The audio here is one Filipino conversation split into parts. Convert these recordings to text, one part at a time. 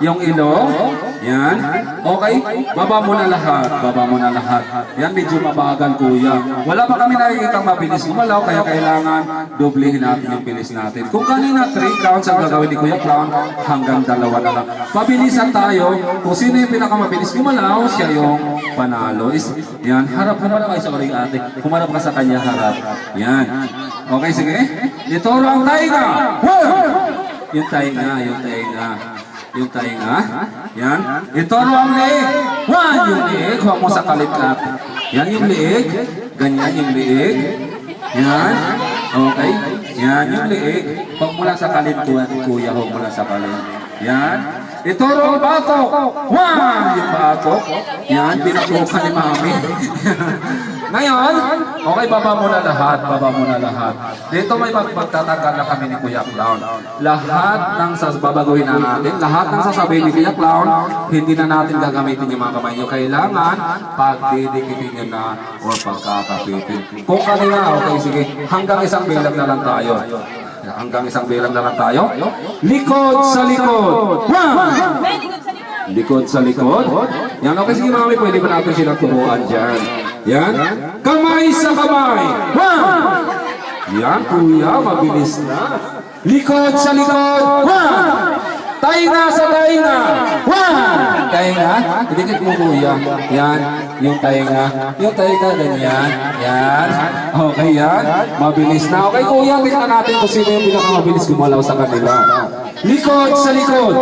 yung ilong. Yan. Okay? Baba mo na lahat. Baba mo na lahat. Yan, medyo mabagal, kuya. Wala pa kami nakikitang mabilis gumalaw, kaya kailangan doblehin natin yung bilis natin. Kung kanina 3 counts ang gagawin ni Kuya Clown, hanggang 2 na lang. Mabilisan tayo. Kung sino yung pinakamabilis gumalaw, siya yung panalo. Yan. Harap naman kayo sa karing ate. Humarap ka sa kanya, harap. Yan. Okay, sige. Ito ang tainga. Yung tainga, yung tainga. Yung tainga. Yan. Ito ang leeg. Yung leeg. Huwag mo sa kalikat. Yan yung leeg. Ganyan yung leeg. Yan. Okay. Yan yung leeg. Huwag mo lang sa kalit, kuya. Huwag mo lang sa kalit. Yan. Ito ang batok. Yung batok. Yan. Pinapukan ni mami. Ngayon, okay, baba mo na lahat, baba mo na lahat. Dito may magtatanggal na kami ni Kuya Clown. Lahat ng babaguhin na natin, lahat ng sasabihin ni Kuya Clown, hindi na natin gagamitin yung mga kamay nyo. Kailangan, pagdidikitin nyo na o pagkakapitin. Kung kanina, okay, sige, hanggang isang bilang na lang tayo. Hanggang isang bilang na lang tayo. Likod sa likod. Likod sa likod. Yan, okay, sige mami, pwede ba natin silang turuan dyan? Yan. Kamay sa kamay. Yan, kuya, mabilis na. Likod sa likod. Tainga sa tainga. Tainga. Idikit mo, kuya. Yan, yung tainga. Yung tainga, ganyan. Yan. Okay, yan. Mabilis na. Okay, kuya, tingnan natin kung sino yung pinakamabilis gumalaw sa kanila. Likod sa likod.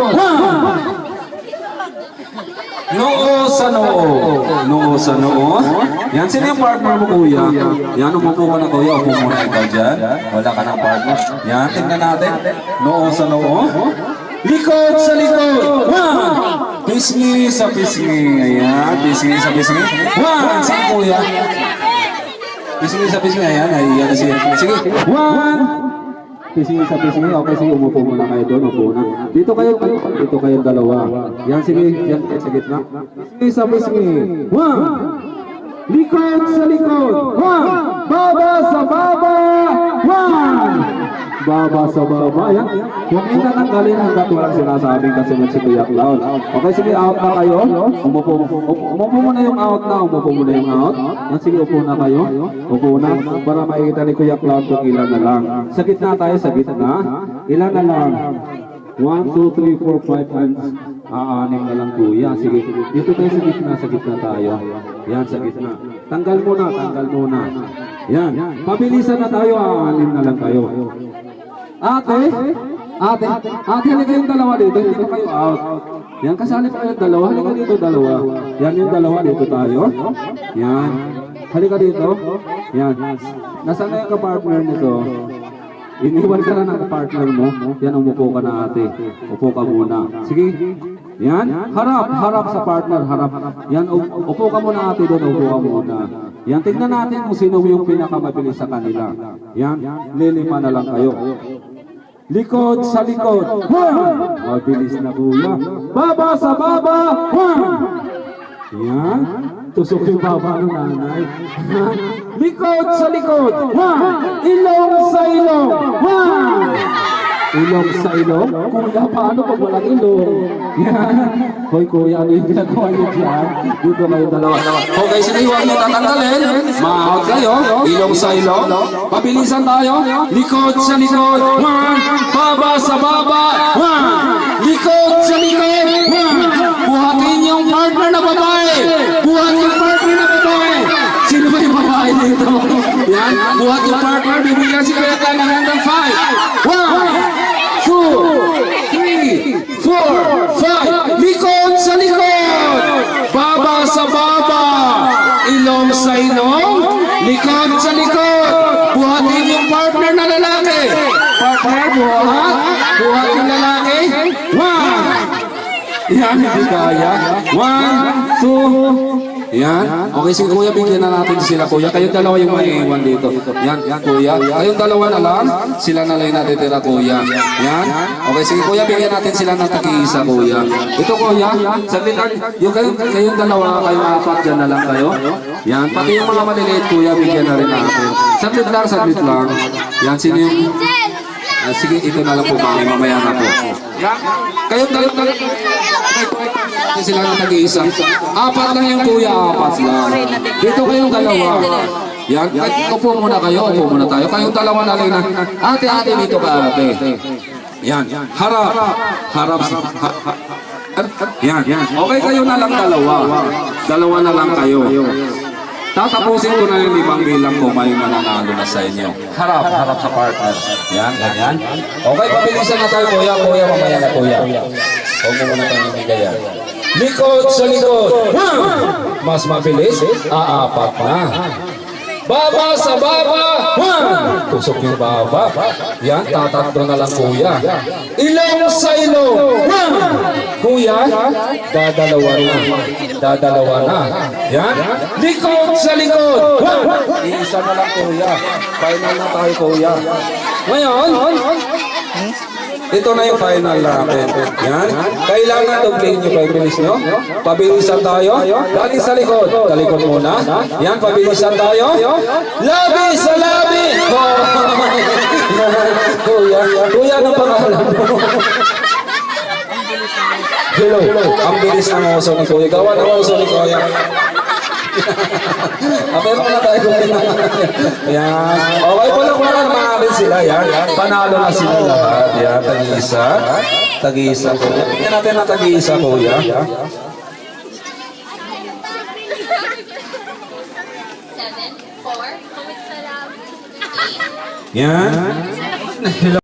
Noo sa noo. Noo sa noo. Yan, sino yung partner mo, kuya? Yan, umupo ka na, kuya. Upo muna ikaw dyan. Wala ka ng partner. Yan, tingnan natin. Noo sa noo. Likod sa likod. Pisngi sa pisngi. Ayan, pisngi sa pisngi. Sige, kuya. Pisngi sa pisngi. Ayan, ayan. Sige. Pisngi sa pisngi. Okay, sige, umupo muna kayo doon. Upo na. Dito kayo dalawa. Yan, sige. Yan, sa gitna. Pisngi sa pisngi. Likod sa likod. Baba sa baba. Baba sa baba. Yan. Huwag nyo na tanggalin hanggat walang sinasabing kasunod si Kuya Clown. Okay, sige, out na kayo. Umupo muna yung out na. Umupo muna yung out. Yan, sige, upo na kayo. Upo na. Para makikita ni Kuya Clown kung ilan na lang. Sa gitna tayo, sa gitna. Ilan na lang? 1, 2, 3, 4, 5, and 6 na lang, kuya. Sige, dito tayo sa gitna tayo. Yan, sa gitna. Tanggal muna, tanggal muna. Yan, pabilisan na tayo, 6 na lang kayo. Ate, halika yung dalawa dito. Dito kayo out. Yan, kasali pa yung dalawa. Halika dito, dalawa. Yan yung dalawa, dito tayo. Yan. Halika dito. Yan. Nasaan na yung kapartner nito? Iniwan ka na ng partner mo. Yan, umupo ka na, ate. Upo ka muna. Sige. Yan. Harap sa partner. Harap. Yan, upo ka muna, ate, doon. Upo ka muna. Yan, tignan natin kung sino yung pinakamabilis sa kanila. Yan, lilima na lang kayo. Likod sa likod. Mabilis na, kuya. Baba sa baba. Yan. Tusok yung baba ng nanay. Likod sa likod. Ilong sa ilong. Ilong sa ilong? Kuya, paano pag walang ilong? Yan. Hoy, kuya, ano yung ginagawa niyo dyan? Dito kayo dalawa. Okay, sige, huwag niyo tatanggalin. Mahawag kayo. Ilong sa ilong. Pabilisan tayo. Likod sa likod. Baba sa baba. Likod sa likod. Buhatin yung partner na babae. Buhat yung partner na babae. Sino ba yung babae dito? Yan. Buhat yung partner. Bibigyan si Kuya Clown ng hanggang 5. 1, 2, 3, 4, 5. Likod sa likod. Baba sa baba. Ilong sa ilong. Likod sa likod. Buhatin yung partner na lalaki. Partner, buhat. Buhat yung lalaki. 1. Yan, hindi kaya. 1, 2. Yan. Okay, sige, kuya, bigyan na natin sila, kuya. Kayong dalawa yung maiiwan dito. Yan, kuya. Kayong dalawa na lang. Sila na lang yung natitira, kuya. Yan. Okay, sige, kuya, bigyan natin sila ng tag-iisa, kuya. Ito, kuya. Saglit lang. Yung kayong dalawa, kayong apat, dyan na lang kayo. Yan. Pati yung mga maliliit, kuya, bigyan na rin natin. Saglit lang, saglit lang. Yan, sino yung... Sige, ito na lang po, mami. Mamaya na po. Yan. Kayong dalawa. Sila na nag-iisa. Apat lang yung kuya, apat lang. Dito kayong dalawa. Yan. Upo muna kayo. Upo muna tayo. Kayong dalawa na lang na. Ate, dito ka, ate. Yan. Harap. Harap. Yan. Okay, kayo na lang dalawa. Dalawa na lang kayo. Tatapusin ko na yung 5 bilang ko, may mananalo na sa inyo. Harap sa partner. Yan, ganyan. Okay, pabilisan na tayo, kuya. Kuya, mamaya na, kuya. Huwag mo muna tayo ibigay yan. Likod sa likod. Mas mabilis, aapat na. Baba sa baba. Tusok yung baba. Yan, tatatlo na lang, kuya. Ilong sa ilong. Kuya, dadalawa na. Dadalawa na. Yan. Likod sa likod. Iisa na lang, kuya. Final na tayo, kuya. Ngayon, ito na yung final natin. Yan. Kailangan doblehin nyo pa yung bilis nyo. Pabilisan tayo. Dali sa likod. Talikod muna. Yan, pabilisan tayo. Labi sa labi! Kuya, kuya, anong pangalan mo? Hello. Ang bilis ng oso ni kuya. Gawa ng oso ni kuya. Meron na tayo. Yan. Okay po lang kung naman sila. Yan. Panalo na sila lahat. Yan. Tag-iisa. Tag-iisa. Tingnan natin ang tag-iisa, kuya. 7, 4, kumit sa lab, 8. Yan. Hello.